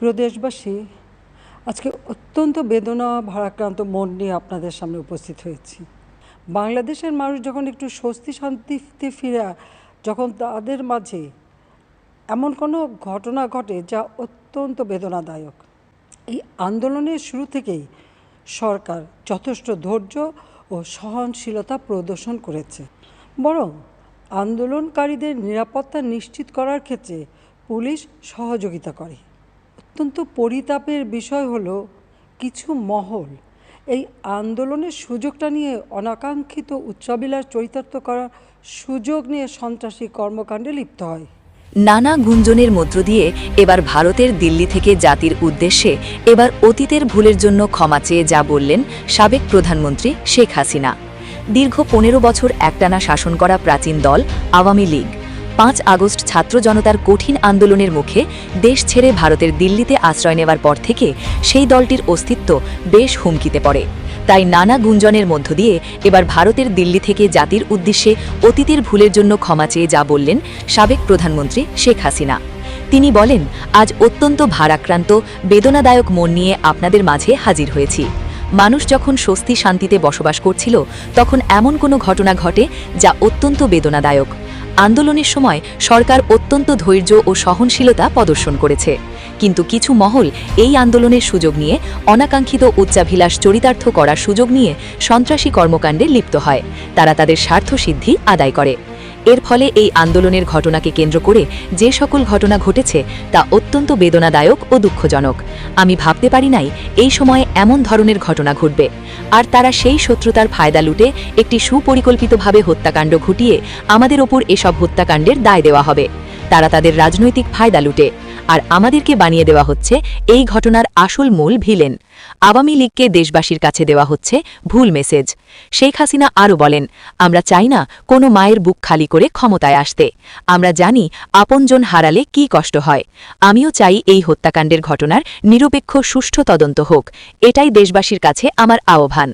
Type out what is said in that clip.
প্রিয় দেশবাসী, আজকে অত্যন্ত বেদনা ভারাক্রান্ত মন নিয়ে আপনাদের সামনে উপস্থিত হয়েছি। বাংলাদেশের মানুষ যখন একটু স্বস্তি শান্তিতে ফিরে, যখন তাদের মাঝে এমন কোনো ঘটনা ঘটে যা অত্যন্ত বেদনাদায়ক। এই আন্দোলনের শুরু থেকেই সরকার যথেষ্ট ধৈর্য ও সহনশীলতা প্রদর্শন করেছে, বরং আন্দোলনকারীদের নিরাপত্তা নিশ্চিত করার ক্ষেত্রে পুলিশ সহযোগিতা করে। অত্যন্ত পরিতাপের বিষয় হলো, কিছু মহল এই আন্দোলনের সুযোগটা নিয়ে অনাকাঙ্ক্ষিত উচ্চাবিলাস চরিতার্থ করার সুযোগ নিয়ে সন্ত্রাসী কর্মকাণ্ডে লিপ্ত হয়। নানা গুঞ্জনের মধ্য দিয়ে এবার ভারতের দিল্লি থেকে জাতির উদ্দেশ্যে এবার অতীতের ভুলের জন্য ক্ষমা চেয়ে যা বললেন সাবেক প্রধানমন্ত্রী শেখ হাসিনা। দীর্ঘ ১৫ বছর একটানা শাসন করা প্রাচীন দল আওয়ামী লীগ ৫ আগস্ট ছাত্র জনতার কঠিন আন্দোলনের মুখে দেশ ছেড়ে ভারতের দিল্লিতে আশ্রয় নেওয়ার পর থেকে সেই দলটির অস্তিত্ব বেশ হুমকিতে পড়ে। তাই নানা গুঞ্জনের মধ্য দিয়ে এবার ভারতের দিল্লি থেকে জাতির উদ্দেশ্যে অতীতের ভুলের জন্য ক্ষমা চেয়ে যা বললেন সাবেক প্রধানমন্ত্রী শেখ হাসিনা। তিনি বলেন, আজ অত্যন্ত ভারাক্রান্ত বেদনাদায়ক মন নিয়ে আপনাদের মাঝে হাজির হয়েছি। মানুষ যখন স্বস্তি শান্তিতে বসবাস করছিল, তখন এমন কোনো ঘটনা ঘটে যা অত্যন্ত বেদনাদায়ক। আন্দোলনের সময় সরকার অত্যন্ত ধৈর্য ও সহনশীলতা প্রদর্শন করেছে, কিন্তু কিছু মহল এই আন্দোলনের সুযোগ নিয়ে অনাকাঙ্ক্ষিত উচ্চাভিলাষ চরিতার্থ করার সুযোগ নিয়ে সন্ত্রাসী কর্মকাণ্ডে লিপ্ত হয়। তারা তাদের স্বার্থসিদ্ধি আদায় করে। এর ফলে এই আন্দোলনের ঘটনাকে কেন্দ্র করে যে সকল ঘটনা ঘটেছে তা অত্যন্ত বেদনাদায়ক ও দুঃখজনক। আমি ভাবতে পারি নাই এই সময়ে এমন ধরনের ঘটনা ঘটবে, আর তারা সেই শত্রুতার ফায়দা লুটে একটি সুপরিকল্পিতভাবে হত্যাকাণ্ড ঘটিয়ে আমাদের ওপর এসব হত্যাকাণ্ডের দায় দেওয়া হবে। তারা তাদের রাজনৈতিক ফায়দা লুটে, আর আমাদেরকে বানিয়ে দেওয়া হচ্ছে এই ঘটনার আসল মূল ভিলেন। আওয়ামী লীগকে দেশবাসীর কাছে দেওয়া হচ্ছে ভুল মেসেজ। শেখ হাসিনা আরও বলেন, আমরা চাই না কোনো মায়ের বুক খালি করে ক্ষমতায় আসতে। আমরা জানি আপনজন হারালে কী কষ্ট হয়। আমিও চাই এই হত্যাকাণ্ডের ঘটনার নিরপেক্ষ সুষ্ঠু তদন্ত হোক। এটাই দেশবাসীর কাছে আমার আহ্বান।